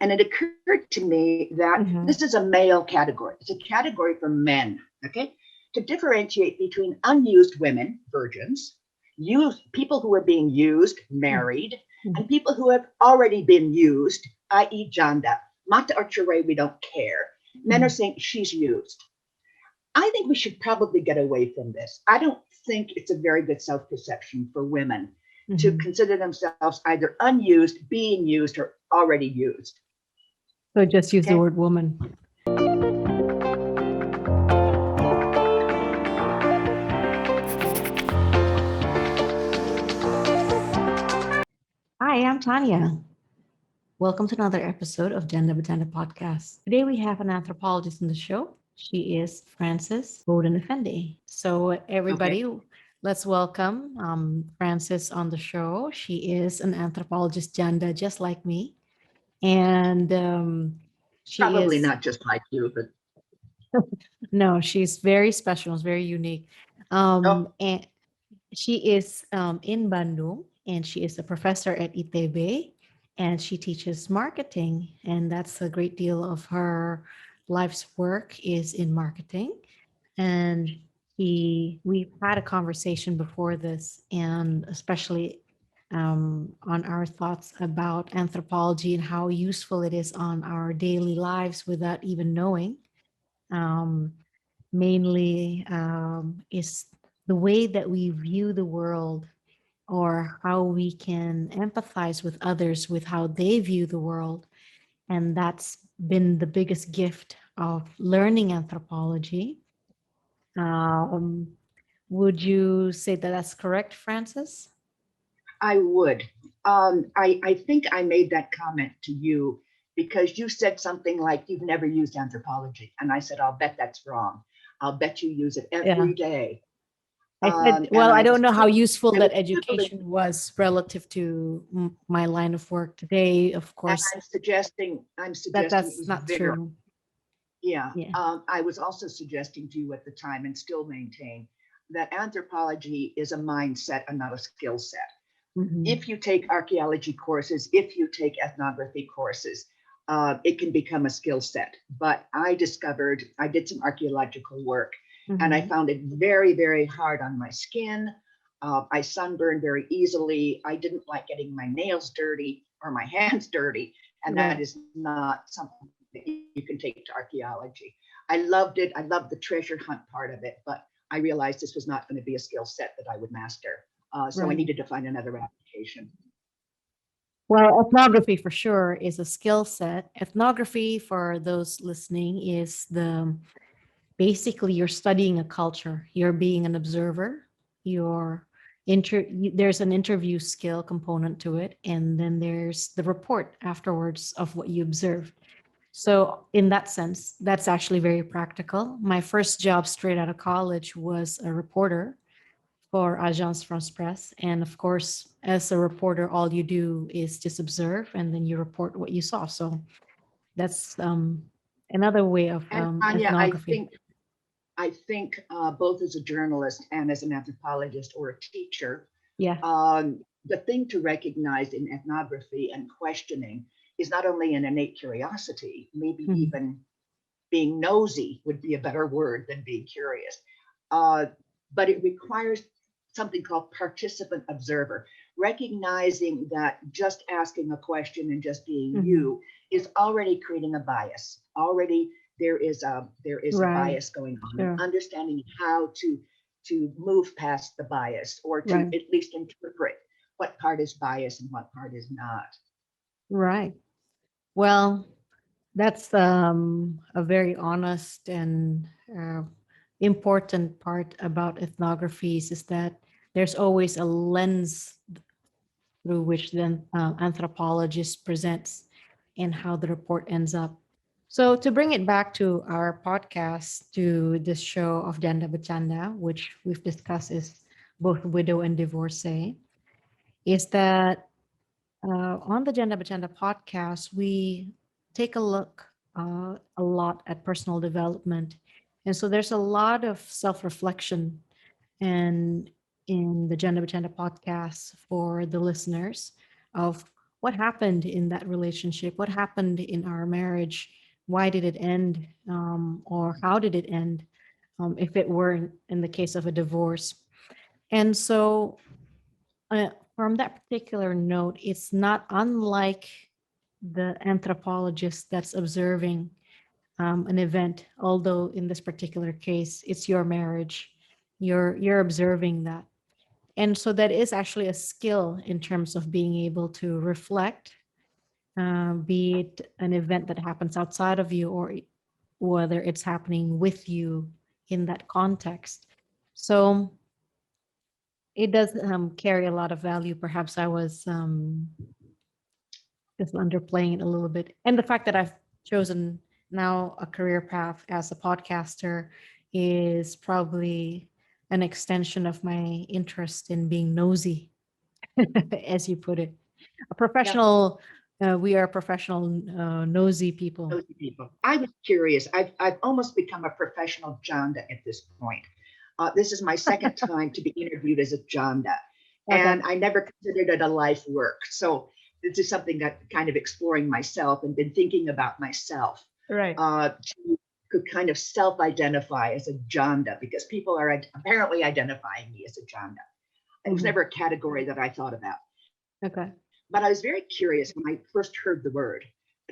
And it occurred to me that this is a male category. It's a category for men, okay? To differentiate between unused women, virgins, used people who are being used, married, and people who have already been used, i.e. Janda. Mata or Chure, we don't care. Men are saying she's used. I think we should probably get away from this. I don't think it's a very good self-perception for women to consider themselves either unused, being used, or already used. So just use the word woman. Hi, I'm Tania. Welcome to another episode of Janda Becanda podcast. Today we have an anthropologist in the show. She is Frances Bowden Affandy. So everybody, let's welcome Frances on the show. She is an anthropologist Janda, just like me. And she probably is not just like you, but no, she's very special. It's very unique. And she is in Bandung, and she is a professor at ITB, and she teaches marketing, and that's a great deal of her life's work is in marketing. And we've had a conversation before this, and especially on our thoughts about anthropology and how useful it is on our daily lives without even knowing. Um, Mainly is the way that we view the world, or how we can empathize with others with how they view the world. And that's been the biggest gift of learning anthropology. Um, would you say that that's correct, Frances? I would. I think I made that comment to you because you said something like you've never used anthropology. And I said, I'll bet that's wrong. I'll bet you use it every day. I said, well, I don't know how useful that totally, education was relative to my line of work today, of course. I'm suggesting that that's not true. Yeah. I was also suggesting to you at the time, and still maintain, that anthropology is a mindset and not a skill set. If you take archaeology courses, if you take ethnography courses, it can become a skill set. But I did some archaeological work, and I found it very, very hard on my skin. I sunburned very easily. I didn't like getting my nails dirty or my hands dirty. And that is not something that you can take to archaeology. I loved it. I loved the treasure hunt part of it, but I realized this was not going to be a skill set that I would master. So I needed to find another application. Well, ethnography for sure is a skill set. Ethnography, for those listening, is basically you're studying a culture. You're being an observer. There's an interview skill component to it, and then there's the report afterwards of what you observed. So in that sense, that's actually very practical. My first job straight out of college was a reporter for Agence France Presse. And of course, as a reporter, all you do is just observe, and then you report what you saw. So that's another way of Tania, ethnography. I think both as a journalist and as an anthropologist or a teacher, Yeah. The thing to recognize in ethnography and questioning is not only an innate curiosity, maybe even being nosy would be a better word than being curious, but it requires something called participant observer, recognizing that just asking a question and just being you is already creating a bias. Already there is a bias going on. Sure. Understanding how to move past the bias, or to at least interpret what part is bias and what part is not. Right. Well, that's a very honest and important part about ethnographies, is that there's always a lens through which the anthropologist presents and how the report ends up. So to bring it back to our podcast, to this show of Janda Becanda, which we've discussed is both widow and divorcee, is that on the Janda Becanda podcast, we take a look a lot at personal development. And so there's a lot of self-reflection and in the Janda Becanda podcast for the listeners of what happened in that relationship? What happened in our marriage? Why did it end? Or how did it end? If it were in the case of a divorce. And so from that particular note, it's not unlike the anthropologist that's observing an event, although in this particular case, it's your marriage. You're observing that. And so that is actually a skill in terms of being able to reflect, be it an event that happens outside of you or whether it's happening with you in that context. So it does carry a lot of value. Perhaps I was just underplaying it a little bit. And the fact that I've chosen now a career path as a podcaster is probably an extension of my interest in being nosy, as you put it. A professional, we are professional nosy people. Nosy people. I was curious. I've almost become a professional Janda at this point. This is my second time to be interviewed as a Janda, and I never considered it a life work. So this is something that kind of exploring myself and been thinking about myself. Right. To kind of self-identify as a Janda, because people are apparently identifying me as a Janda. It was never a category that I thought about. Okay. But I was very curious when I first heard the word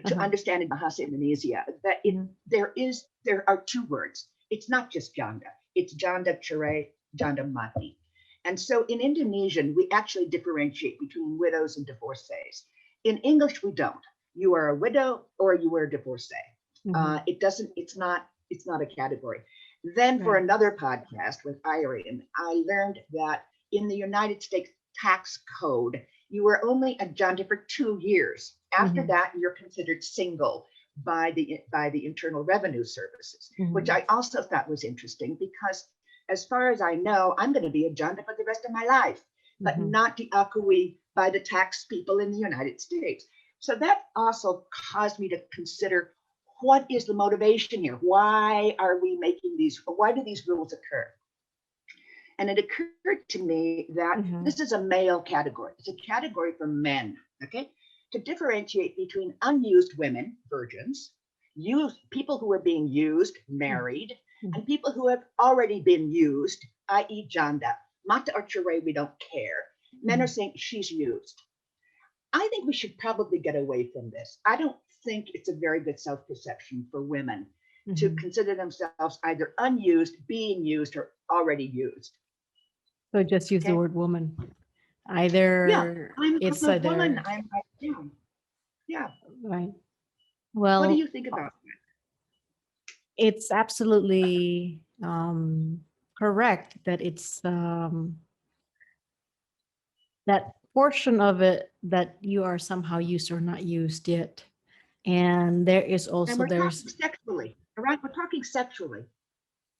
to understand in Bahasa Indonesia that there are two words. It's not just Janda. It's Janda Cerai, Janda Mati. And so in Indonesian, we actually differentiate between widows and divorcees. In English, we don't. You are a widow or you are a divorcee. It's not a category. Then for another podcast with Irene, I learned that in the United States tax code, you were only a Janda for 2 years. After that, you're considered single by the Internal Revenue Services, which I also thought was interesting because as far as I know, I'm going to be a Janda for the rest of my life, but not diakui by the tax people in the United States. So that also caused me to consider, what is the motivation here? Why are we making these? Why do these rules occur? And it occurred to me that this is a male category. It's a category for men, okay? To differentiate between unused women, virgins, people who are being used, married, and people who have already been used, i.e. Janda. Mata or Cerai, we don't care. Men are saying she's used. I think we should probably get away from this. I don't think it's a very good self-perception for women to consider themselves either unused, being used, or already used. So just use the word woman. Either it's a woman. Yeah. Right. Well, what do you think about that? It's absolutely correct that it's that portion of it that you are somehow used or not used yet. And there is also, and we're talking sexually, right? We're talking sexually.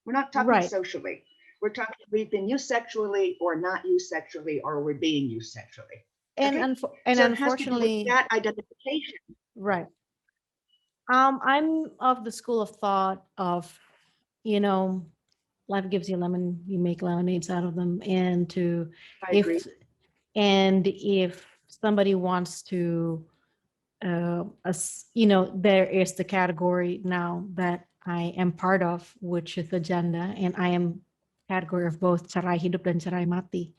We're not talking socially. We're talking, we've been used sexually or not used sexually, or we're being used sexually. And so unfortunately, that identification. Right. I'm of the school of thought of, life gives you lemon, you make lemonades out of them. And if somebody wants to, there is the category now that I am part of, which is the Janda, and I am category of both cerai hidup dan cerai mati.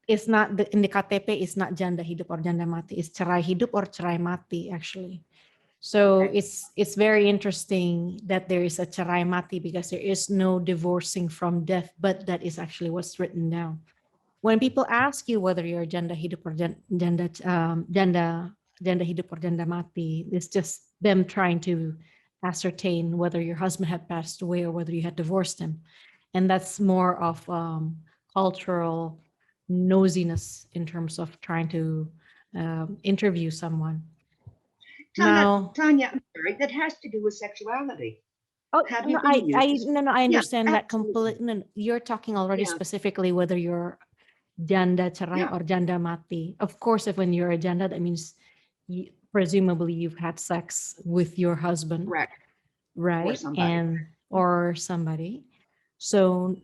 It's not in the KTP, it's not Janda hidup or Janda mati, it's cerai hidup or cerai mati actually. So it's very interesting that there is a cerai mati because there is no divorcing from death, but that is actually what's written down. When people ask you whether you're Janda hidup or Janda hidup or Janda mati, it's just them trying to ascertain whether your husband had passed away or whether you had divorced him. And that's more of cultural nosiness in terms of trying to interview someone. Tania, I'm sorry, that has to do with sexuality. Oh, no, I understand that completely. No, you're talking already specifically whether you're Janda cerai or Janda mati. Of course, if when you're a Janda, that means presumably you've had sex with your husband. Correct. Right. Or somebody. So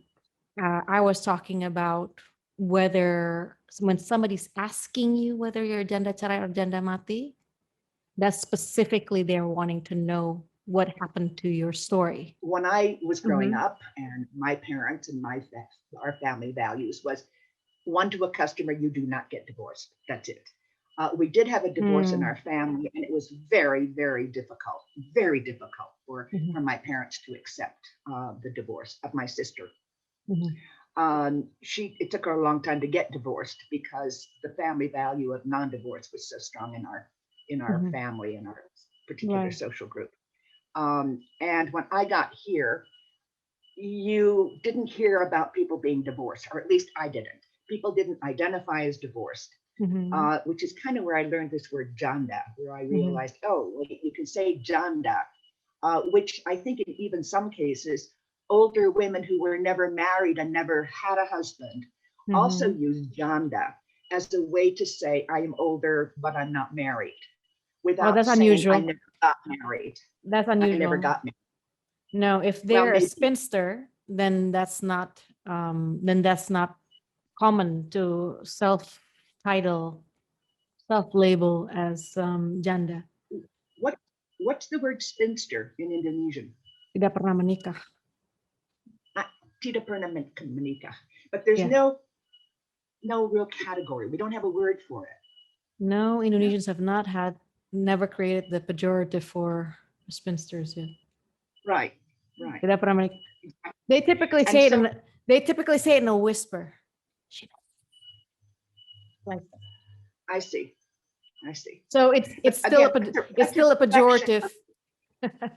I was talking about whether when somebody's asking you whether you're janda cerai or janda mati, that's specifically they're wanting to know what happened to your story. When I was growing Mhm. up, and my parents and our family values was one to a customer, you do not get divorced. That's it. We did have a divorce in Mm. our family, and it was very difficult Mhm. for my parents to accept the divorce of my sister. Mhm. It took her a long time to get divorced because the family value of non-divorce was so strong in our Mhm. family, in our particular Right. social group. And when I got here, you didn't hear about people being divorced, or at least I didn't. People didn't identify as divorced, Mhm. which is kind of where I learned this word janda, where I Mhm. realized, oh, well, you can say janda, which I think in even some cases, older women who were never married and never had a husband also Mhm. use janda as a way to say, I am older, but I'm not married, Oh, without that's saying, I unusual. never got married. That's I never unusual. got married. No, if Well, they're a maybe, spinster, then that's not common to self-title, self-label as janda. what what's the word spinster in Indonesian? Tidak pernah menikah. Tidak pernah menikah. But there's Yeah. no real category. We don't have a word for it. No, No? Indonesians have never created the pejorative for spinsters yet. Right, right. Tidak pernah menikah. They typically And say it so in a whisper. Like I see. I see. so But again, it's that's a still a reflection pejorative. of,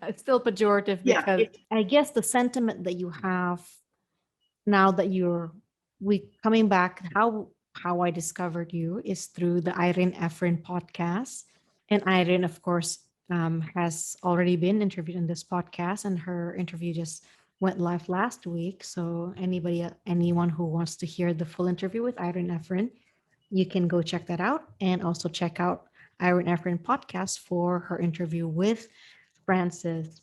It's still pejorative yeah, because it's I guess the sentiment that you have now that we coming back, how I discovered you is through the Irene Efren podcast. And Irene, of course, has already been interviewed in this podcast, and her interview just went live last week. So anyone who wants to hear the full interview with Irene Efren, you can go check that out, and also check out Irene Efren podcast for her interview with Francis.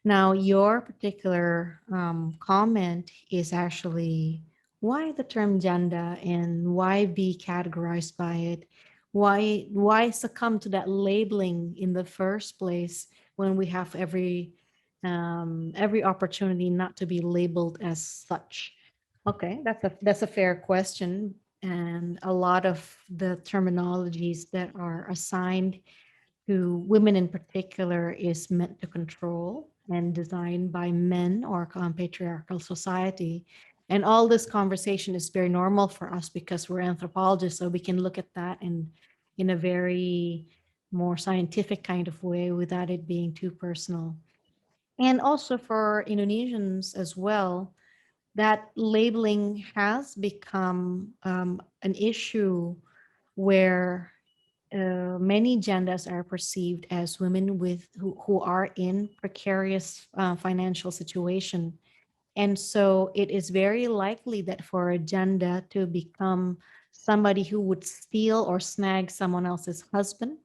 Now, your particular comment is actually why the term gender and why be categorized by it? Why succumb to that labeling in the first place when we have every opportunity not to be labeled as such? Okay, that's a fair question, and a lot of the terminologies that are assigned to women in particular is meant to control and designed by men or patriarchal society. And all this conversation is very normal for us because we're anthropologists, so we can look at that in a very more scientific kind of way without it being too personal. And also for Indonesians as well, that labeling has become an issue where many genders are perceived as women who are in precarious financial situation. And so it is very likely that for a gender to become somebody who would steal or snag someone else's husband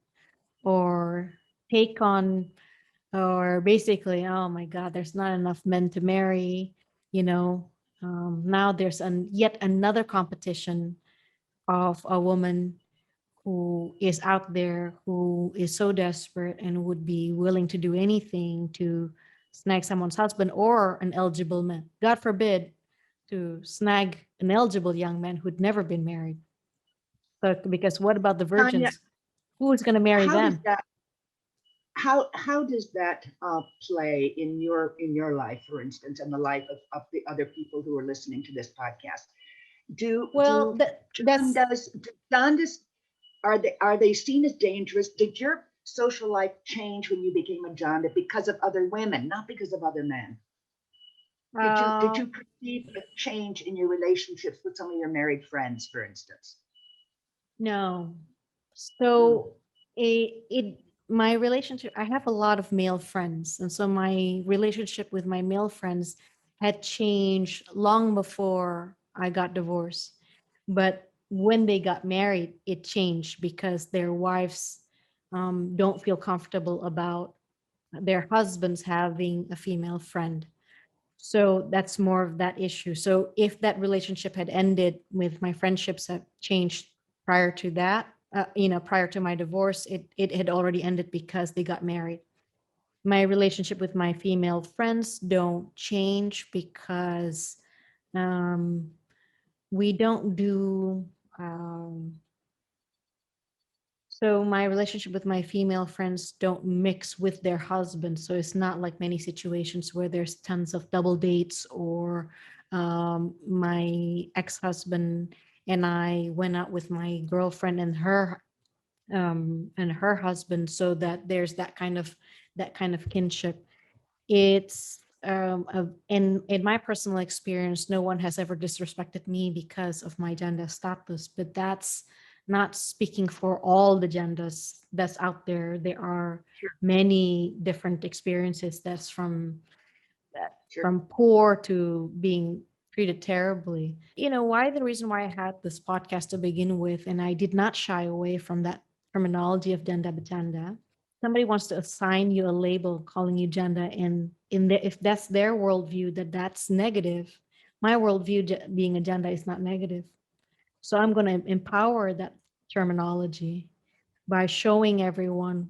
or take on or basically, oh my God, there's not enough men to marry, you know. Now there's yet another competition of a woman who is out there, who is so desperate and would be willing to do anything to snag someone's husband or an eligible man. God forbid to snag an eligible young man who'd never been married. But because what about the Tanya. virgins? Who's going to marry How does them? that play in your life, for instance, and the life of the other people who are listening to this podcast? Do Well, do that's Jandas are they seen as dangerous? Did your social life change when you became a Janda because of other women, not because of other men? Did uh, you perceive a change in your relationships with some of your married friends, for instance? no. Hmm. So it my relationship, I have a lot of male friends, and so my relationship with my male friends had changed long before I got divorced. But when they got married, it changed because their wives don't feel comfortable about their husbands having a female friend. So that's more of that issue. So if that relationship had ended, with my friendships have changed prior to that, prior to my divorce, it had already ended because they got married. My relationship with my female friends don't change because um, we don't do um, so my relationship with my female friends don't mix with their husbands. So it's not like many situations where there's tons of double dates, or my ex-husband and I went out with my girlfriend and her husband, so that there's that kind of kinship. It's in my personal experience, no one has ever disrespected me because of my gender status, but that's not speaking for all the genders that's out there. There are Sure, many different experiences, that's sure. from poor to being treated terribly. Why the reason why I had this podcast to begin with, and I did not shy away from that terminology of Janda Becanda. Somebody wants to assign you a label calling you Janda, and if that's their worldview, that's negative. My worldview, being a Janda, is not negative. So I'm going to empower that terminology by showing everyone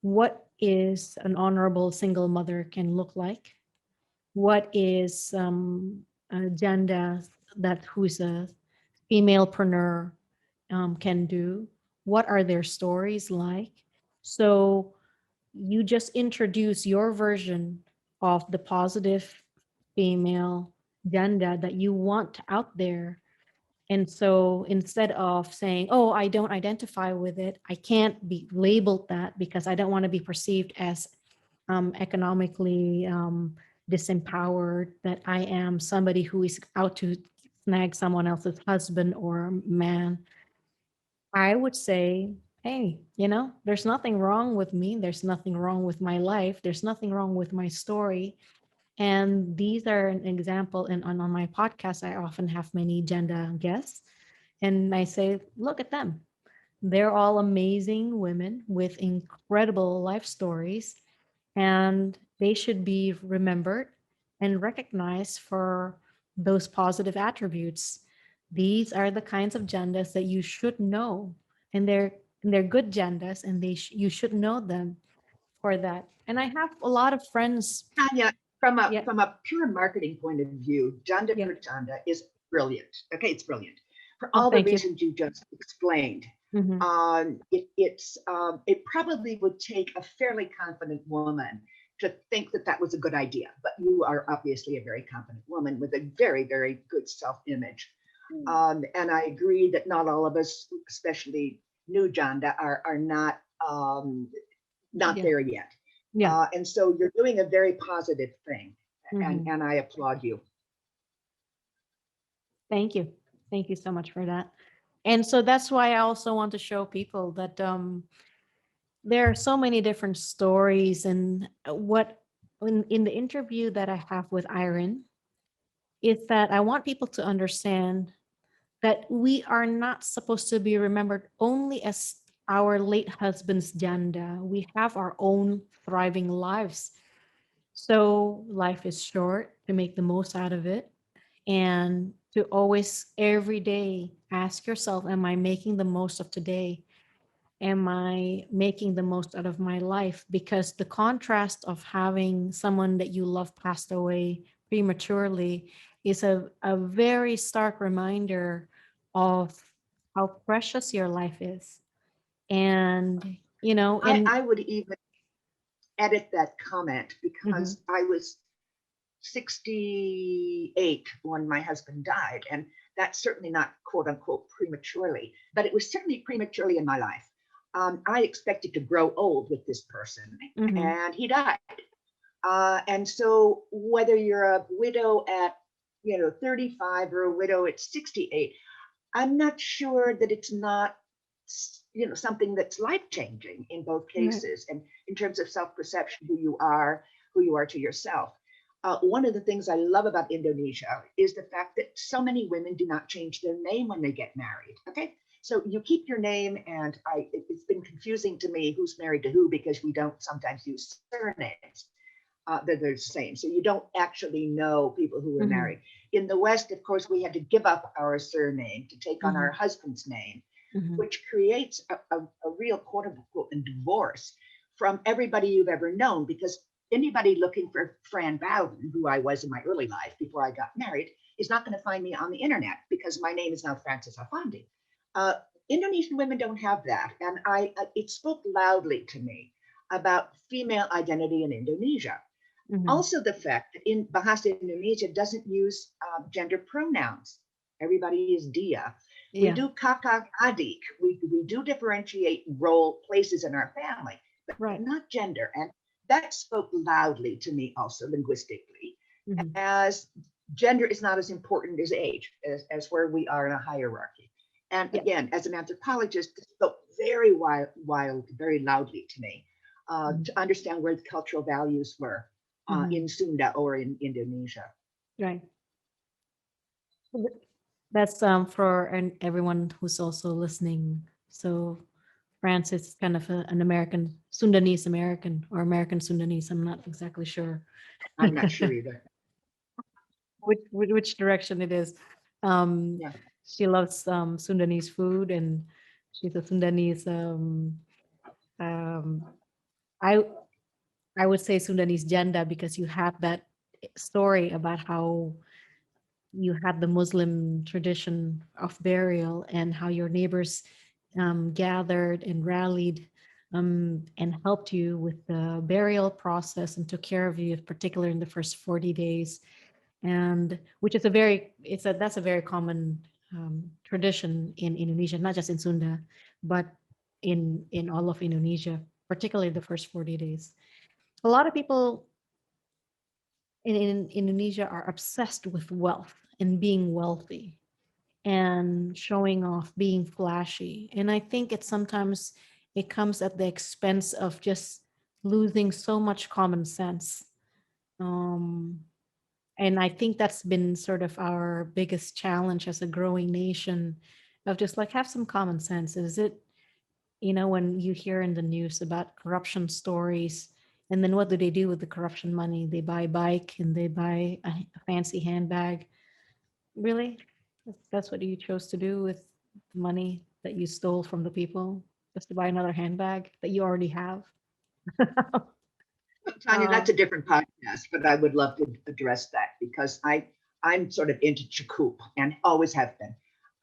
what is an honorable single mother can look like, what is a gender that who's a femalepreneur can do, what are their stories like. So you just introduce your version of the positive female gender that you want out there. And so instead of saying, oh, I don't identify with it, I can't be labeled that because I don't want to be perceived as economically disempowered, that I am somebody who is out to snag someone else's husband or man. I would say, hey, there's nothing wrong with me. There's nothing wrong with my life. There's nothing wrong with my story. And these are an example. And on my podcast, I often have many gender guests. And I say, look at them. They're all amazing women with incredible life stories, and they should be remembered and recognized for those positive attributes. These are the kinds of genders that you should know, and they're good genders, and you should know them for that. And I have a lot of friends. Tanya, from a Yeah, from a pure marketing point of view, Janda yeah. Janda is brilliant. Okay, it's brilliant for Oh, all the thank you. reasons you just explained. Hmm. It probably would take a fairly confident woman to think that that was a good idea, but you are obviously a very confident woman with a very, very good self-image. And I agree that not all of us, especially new Janda, are not Yeah, there yet. yeah. And so you're doing a very positive thing, Hmm. and I applaud you. Thank you. Thank you so much for that. And so that's why I also want to show people that there are so many different stories. And what in the interview that I have with Iron is that I want people to understand that we are not supposed to be remembered only as our late husband's Janda. We have our own thriving lives. So life is short, to make the most out of it, and to always every day ask yourself, am I making the most of today? Am I making the most out of my life? Because the contrast of having someone that you love passed away prematurely is a very stark reminder of how precious your life is. And, and I would even edit that comment mhm, because I was 68 when my husband died, and that's certainly not quote unquote prematurely, but it was certainly prematurely in my life. I expected to grow old with this person, mhm, and he died. And so whether you're a widow at 35 or a widow at 68, I'm not sure that it's not something that's life changing in both right, cases, and in terms of self perception, who you are to yourself. One of the things I love about Indonesia is the fact that so many women do not change their name when they get married. Okay, so you keep your name, and it's been confusing to me who's married to who because we don't sometimes use surnames. They're the same. So you don't actually know people who were Mm-hmm. married. In the West, of course, we had to give up our surname to take on Mm-hmm. our husband's name, Mm-hmm. which creates a real quote unquote divorce from everybody you've ever known. Because anybody looking for Fran Bowden, who I was in my early life before I got married, is not going to find me on the internet because my name is now Frances Affandy. Uh, Indonesian women don't have that, and it spoke loudly to me about female identity in Indonesia. Mm-hmm. Also, the fact that in Bahasa Indonesia doesn't use gender pronouns. Everybody is dia. We Yeah. do kakak adik. We do differentiate role places in our family, but Right. not gender. And that spoke loudly to me also linguistically, Mm-hmm. as gender is not as important as age, as where we are in a hierarchy. And Yeah. again, as an anthropologist, it spoke very very loudly to me Mm-hmm. to understand where the cultural values were Mm-hmm. in Sunda or in Indonesia. Right. That's for everyone who's also listening. So Francis is kind of an American, Sundanese American, or American Sundanese. I'm not exactly sure I'm not sure either. which direction it is. Um, Yeah. she loves Sundanese food, and she's a Sundanese. Um, I I would say Sundanese Janda because you have that story about how you had the Muslim tradition of burial and how your neighbors gathered and rallied and helped you with the burial process and took care of you, particularly in the first 40 days. And which is that's a very common tradition in Indonesia, not just in Sunda, but in all of Indonesia, particularly the first 40 days. A lot of people in Indonesia are obsessed with wealth and being wealthy and showing off, being flashy. And I think it comes at the expense of just losing so much common sense. Um, and I think that's been sort of our biggest challenge as a growing nation of just like have some common sense. Is it, when you hear in the news about corruption stories, and then what do they do with the corruption money? They buy a bike and they buy a fancy handbag. Really? That's what you chose to do with the money that you stole from the people? Just to buy another handbag that you already have? Tanya, that's Um, a different podcast, but I would love to address that because I'm sort of into Chakup and always have been.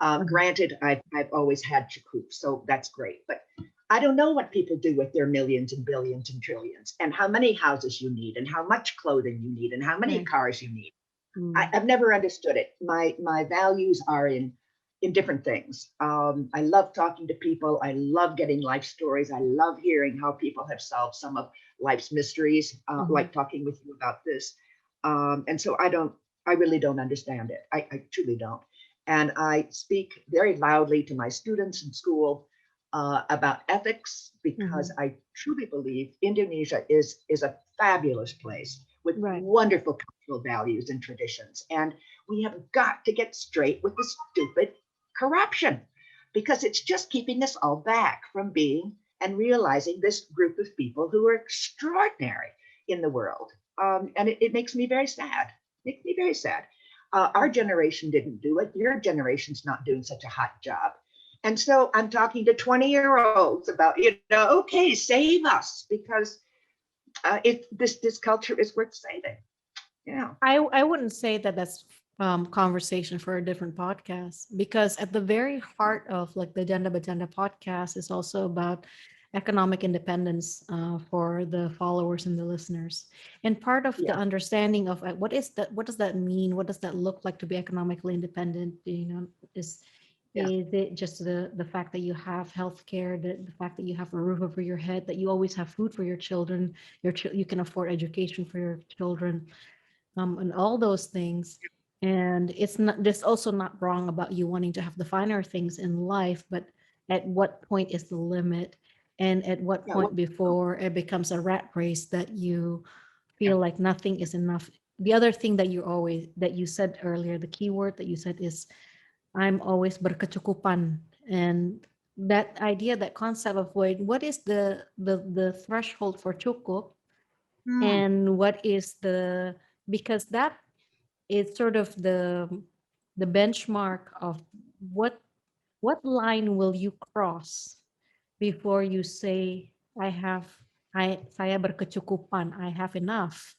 mhm, Granted, I've always had Chakup, so that's great. But I don't know what people do with their millions and billions and trillions, and how many houses you need, and how much clothing you need, and how many right. cars you need. Mm, I've never understood it. My values are in different things. I love talking to people. I love getting life stories. I love hearing how people have solved some of life's mysteries, mhm, like talking with you about this. And so I really don't understand it. I truly don't. And I speak very loudly to my students in school about ethics because mhm, I truly believe Indonesia is a fabulous place with right. wonderful cultural values and traditions. And we have got to get straight with the stupid corruption because it's just keeping us all back from being and realizing this group of people who are extraordinary in the world. And it makes me very sad. Makes me very sad. Our generation didn't do it. Your generation's not doing such a hot job. And so I'm talking to 20-year-olds about, okay, save us because this culture is worth saving. Yeah. I wouldn't say that that's conversation for a different podcast, because at the very heart of like the Janda Becanda podcast is also about economic independence for the followers and the listeners. And part of the Yeah. understanding of what does that mean? What does that look like to be economically independent? Is Yeah. is it just the fact that you have healthcare, the fact that you have a roof over your head, that you always have food for your children, you can afford education for your children, and all those things. And it's not, there's also not wrong about you wanting to have the finer things in life, but at what point is the limit? And at what Yeah. point before it becomes a rat race that you Yeah. feel like nothing is enough? The other thing that you said earlier, the key word that you said is, I'm always berkecukupan. And that idea, that concept of what is the threshold for cukup, Mm, and what is the, because that is sort of the benchmark of what what line will you cross before you say I have, saya berkecukupan, I have enough.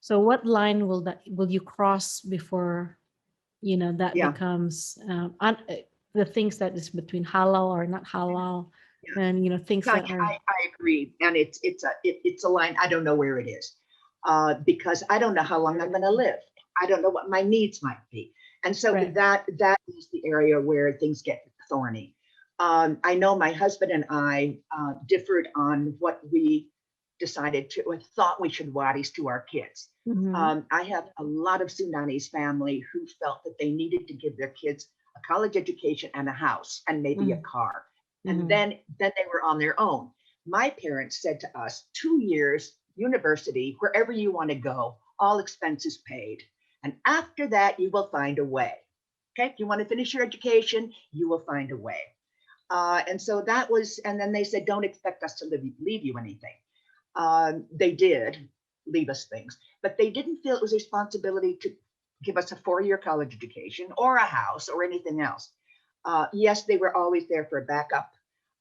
So what line will you cross before, that yeah, becomes the things that is between halal or not halal, yeah. and things Tanya, that are I agree, and it's a line I don't know where it is, because I don't know how long I'm going to live. I don't know what my needs might be, and so right. that is the area where things get thorny. I know my husband and I differed on what we decided to or thought we should waris to our kids. Mm-hmm. I have a lot of Sudanese family who felt that they needed to give their kids a college education and a house and maybe a car, and Mm-hmm. then they were on their own. My parents said to us, 2 years university, wherever you want to go, all expenses paid, and after that you will find a way. Okay, if you want to finish your education, you will find a way. And so that was, and then they said, don't expect us to leave you anything. They did leave us things, but they didn't feel it was a responsibility to give us a 4 year college education or a house or anything else. Yes, they were always there for a backup,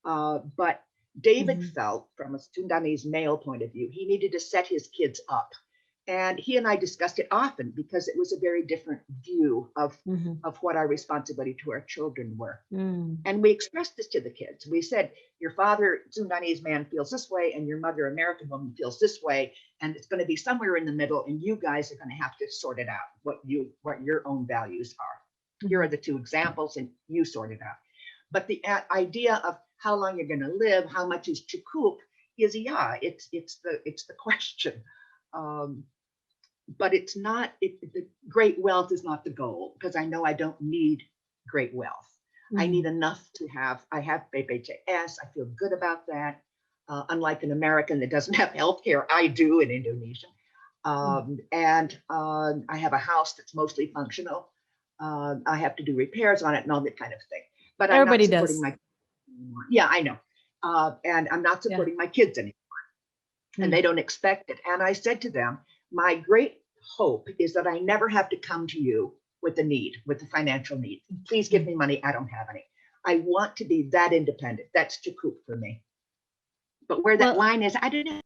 but David Mm-hmm. felt, from a Sudanese male point of view, he needed to set his kids up. And he and I discussed it often because it was a very different view Mm-hmm. of what our responsibility to our children were. Mm-hmm. And we expressed this to the kids. We said, your father, Sudanese man, feels this way, and your mother, American woman, feels this way. And it's going to be somewhere in the middle, and you guys are going to have to sort it out, what your own values are. Here are the two examples, and you sort it out. But the idea of how long you're going to live, how much is chukuk, is it's the question. Um, but it's not the great wealth is not the goal, because I know I don't need great wealth. I Mm-hmm. need enough to have. I have BPJS. I feel good about that. Unlike an American that doesn't have health care, I do in Indonesia. And I have a house that's mostly functional. I have to do repairs on it and all that kind of thing. But I'm not Everybody supporting does. my. Yeah, I know. And I'm not Yeah. supporting my kids anymore, and they Mm. don't expect it. And I said to them, my great hope is that I never have to come to you with a need, with a financial need. Please give Mm. me money. I don't have any. I want to be that independent. That's Jakut for me. But where that Well, line is, I don't know.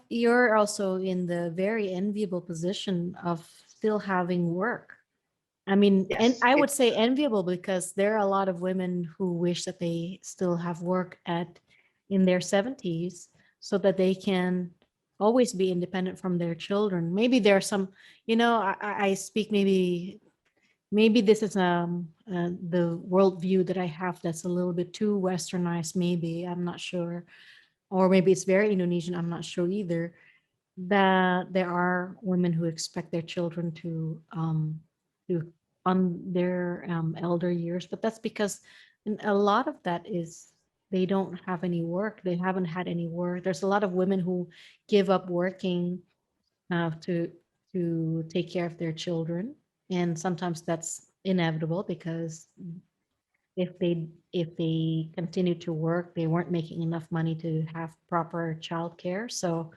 you're also in the very enviable position of still having work. I mean, and Yes, I would it's say enviable because there are a lot of women who wish that they still have work at in their 70s so that they can always be independent from their children. Maybe there are some, I speak maybe this is the worldview that I have that's a little bit too westernized, maybe, I'm not sure. Or maybe it's very Indonesian, I'm not sure either, that there are women who expect their children to on their elder years, but that's because a lot of that is they don't have any work, they haven't had any work. There's a lot of women who give up working to take care of their children, and sometimes that's inevitable because if they continue to work, they weren't making enough money to have proper childcare. So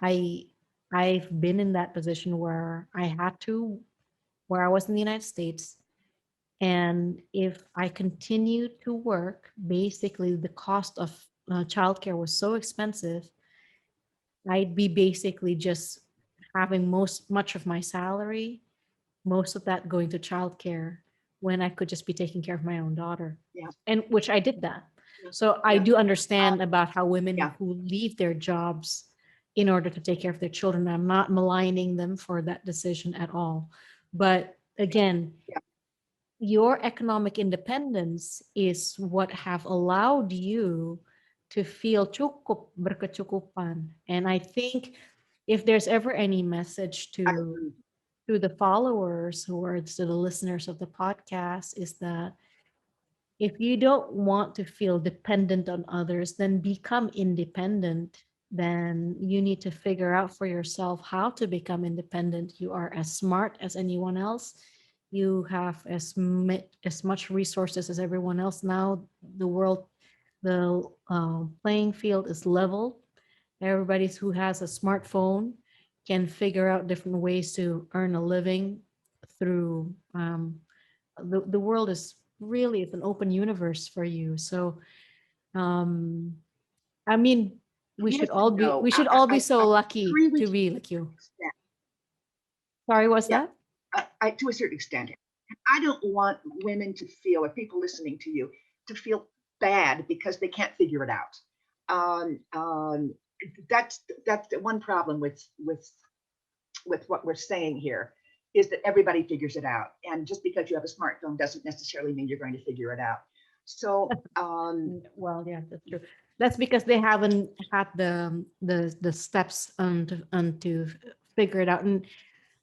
I I've been in that position where I was in the United States, and if I continued to work, basically the cost of childcare was so expensive, I'd be basically just having much of my salary, most of that going to childcare, when I could just be taking care of my own daughter. yeah, And which I did that. yeah, So I yeah, do understand about how women yeah, who leave their jobs in order to take care of their children. I'm not maligning them for that decision at all. But again, yeah, your economic independence is what have allowed you to feel cukup, berkecukupan. And I think if there's ever any message I to agree. the followers who are to the listeners of the podcast, is that if you don't want to feel dependent on others, then become independent. Then you need to figure out for yourself how to become independent. You are as smart as anyone else. You have as much resources as everyone else. Now the playing field is level. Everybody who has a smartphone can figure out different ways to earn a living through the world is really, it's an open universe for you. So um, I mean, Yes and no. we should all be I so lucky agree with to you be to a like you. certain extent. Sorry, what's Yeah, that? to a certain extent. I don't want women to feel, or people listening to you, to feel bad because they can't figure it out. Um, um, that's the one problem with what we're saying here, is that everybody figures it out, and just because you have a smartphone doesn't necessarily mean you're going to figure it out. So Well, yeah, that's true. That's because they haven't had the steps to figure it out. And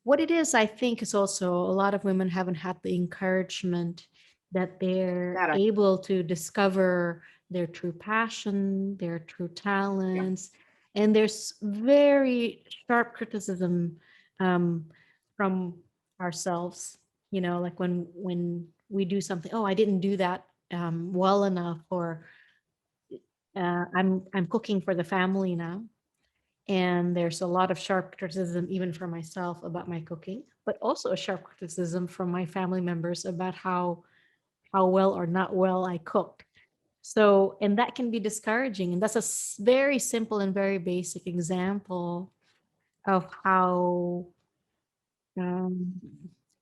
what it is, I think, is also a lot of women haven't had the encouragement that they're that I able to discover their true passion, their true yeah, talents. And there's very sharp criticism um, from ourselves, like when we do something, oh, I didn't do that well enough, or I'm cooking for the family now, and there's a lot of sharp criticism even for myself about my cooking, but also a sharp criticism from my family members about how well or not well I cooked. So, and that can be discouraging, and that's a very simple and very basic example of how um,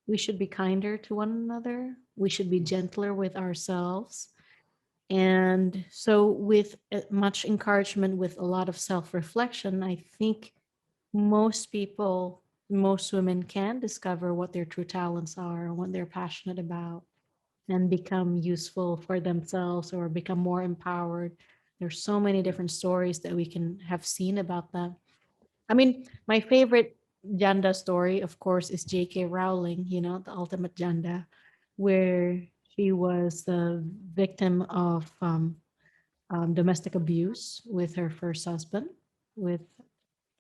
we should be kinder to one another, we should be gentler with ourselves. And so, with much encouragement, with a lot of self reflection, I think most people, most women can discover what their true talents are, what they're passionate about, and become useful for themselves or become more empowered. There's so many different stories that we can have seen about that. I mean, my favorite Janda story, of course, is J.K. Rowling, the ultimate Janda, where she was the victim of domestic abuse with her first husband, with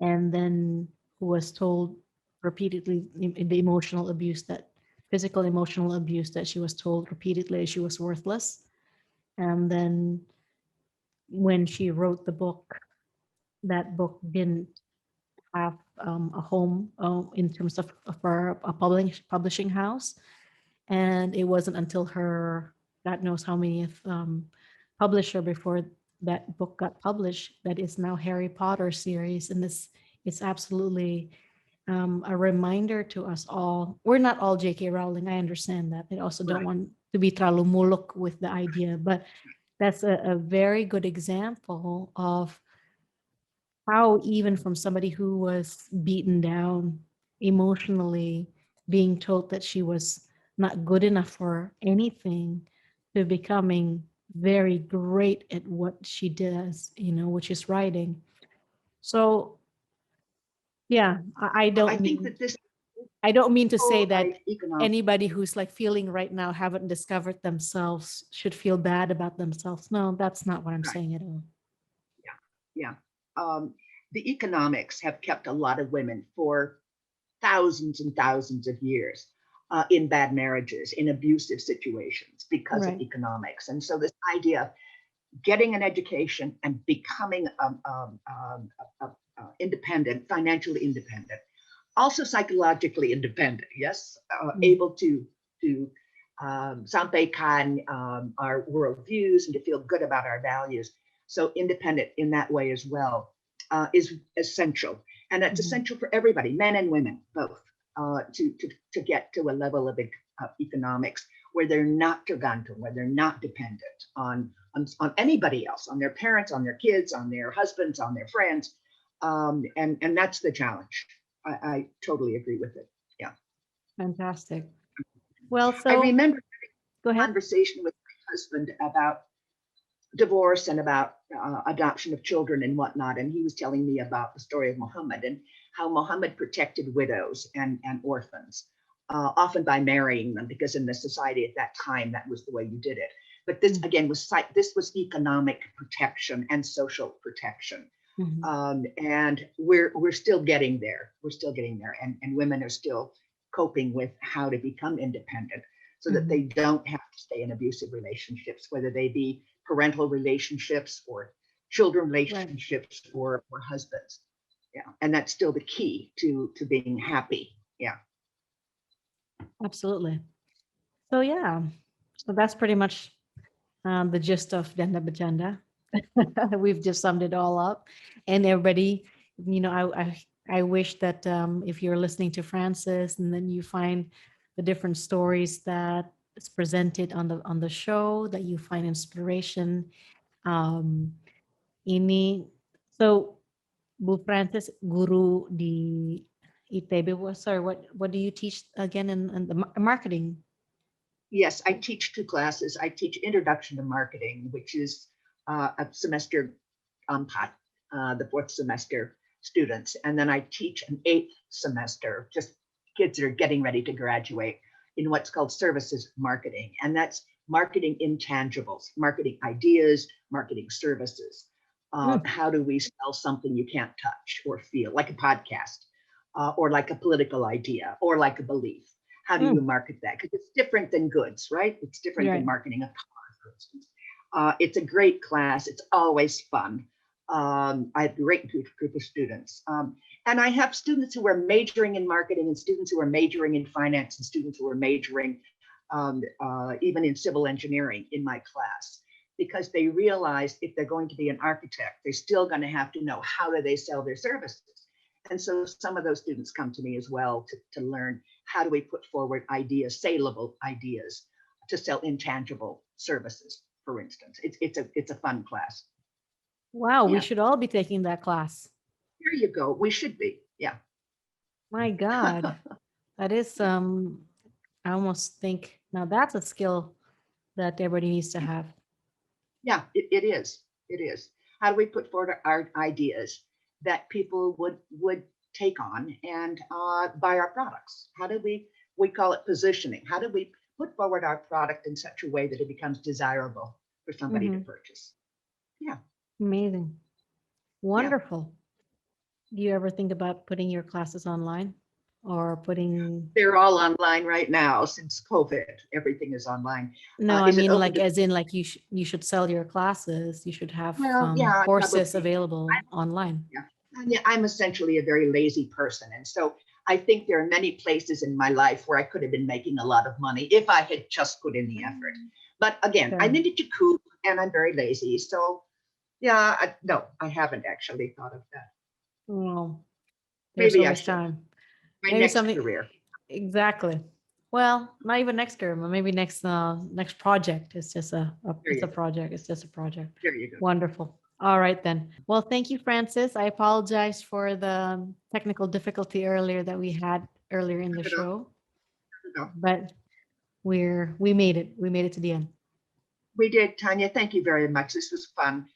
and then who was told repeatedly the emotional abuse, that physical emotional abuse, that she was told repeatedly she was worthless. And then when she wrote the book, that book didn't have a home in terms of her a publishing house. And it wasn't until her God knows how many publisher before that book got published that is now Harry Potter series. And this is absolutely a reminder to us all. We're not all J.K. Rowling. I understand that. I also don't right. want to be terlalu muluk with the idea, but that's a very good example of how, even from somebody who was beaten down emotionally, being told that she was not good enough for anything, to becoming very great at what she does, which is writing. So yeah, Well, I think that this I don't mean to say whole that economic, anybody who's like feeling right now haven't discovered themselves should feel bad about themselves. No, that's not what I'm right, saying at all. yeah, the economics have kept a lot of women for thousands and thousands of years in bad marriages, in abusive situations because of Right. economics. And so this idea of getting an education and becoming independent, financially independent, also psychologically independent, yes, Mm. able to sampaikan our worldviews and to feel good about our values. So independent in that way as well is essential, and that's Mhm. essential for everybody, men and women both, to get to a level of economics where they're not tergantung, where they're not dependent on anybody else, on their parents, on their kids, on their husbands, on their friends, and that's the challenge. I totally agree with it. Yeah. Fantastic. Well, I so remember go a ahead. conversation with my husband about divorce and about adoption of children and whatnot. And he was telling me about the story of Muhammad and how Muhammad protected widows and orphans, often by marrying them, because in the society at that time, that was the way you did it. But this, again, this was economic protection and social protection. Mhm. And we're still getting there. We're still getting there, and women are still coping with how to become independent, so that they Mhm. don't have to stay in abusive relationships, whether they be parental relationships or children relationships, or husbands. Yeah, and that's still the key to being happy. Yeah. Absolutely. So yeah, so that's pretty much the gist of Janda Becanda. We've just summed it all up, and everybody, I wish that if you're listening to Francis and then you find the different stories that is presented on the show, that you find inspiration. Um, ini so Bu Francis, guru di ITB. Sorry, what do you teach again in the marketing? Yes, I teach 2 classes. I teach Introduction to Marketing, which is a semester pot, the 4th semester students. And then I teach an 8th semester, just kids that are getting ready to graduate, in what's called services marketing. And that's marketing intangibles, marketing ideas, marketing services. How do we sell something you can't touch or feel, like a podcast, or like a political idea, or like a belief? How do you market that? Because it's different than goods, right? It's different than marketing a car, for instance. It's a great class. It's always fun. I have a great group of students. And I have students who are majoring in marketing, and students who are majoring in finance, and students who are majoring even in civil engineering in my class, because they realize if they're going to be an architect, they're still going to have to know how do they sell their services. And so some of those students come to me as well to learn how do we put forward ideas, saleable ideas, to sell intangible services, for instance. It's a fun class. Wow, we should all be taking that class. Here you go. We should be. Yeah. My God, that is I almost think now that's a skill that everybody needs to have. Yeah, it is. It is. How do we put forward our ideas that people would take on and buy our products? How do we call it positioning? How do we put forward our product in such a way that it becomes desirable for somebody to purchase? Yeah. Amazing. Wonderful. Yeah. Do you ever think about putting your classes online or putting? They're all online right now since COVID. Everything is online. No, I mean like as in like you should sell your classes. You should have courses available online. Yeah. I'm essentially a very lazy person. And so I think there are many places in my life where I could have been making a lot of money if I had just put in the effort. But again, I'm into Jaku and I'm very lazy. So yeah, no, I haven't actually thought of that. Well, maybe I should. Time. My maybe next career. Exactly. Well, not even next career, but maybe next project. It's just a project. It's just a project. There you go. Wonderful. All right then. Well, thank you, Francis. I apologize for the technical difficulty earlier that we had earlier in the show, but we made it. We made it to the end. We did, Tanya. Thank you very much. This was fun.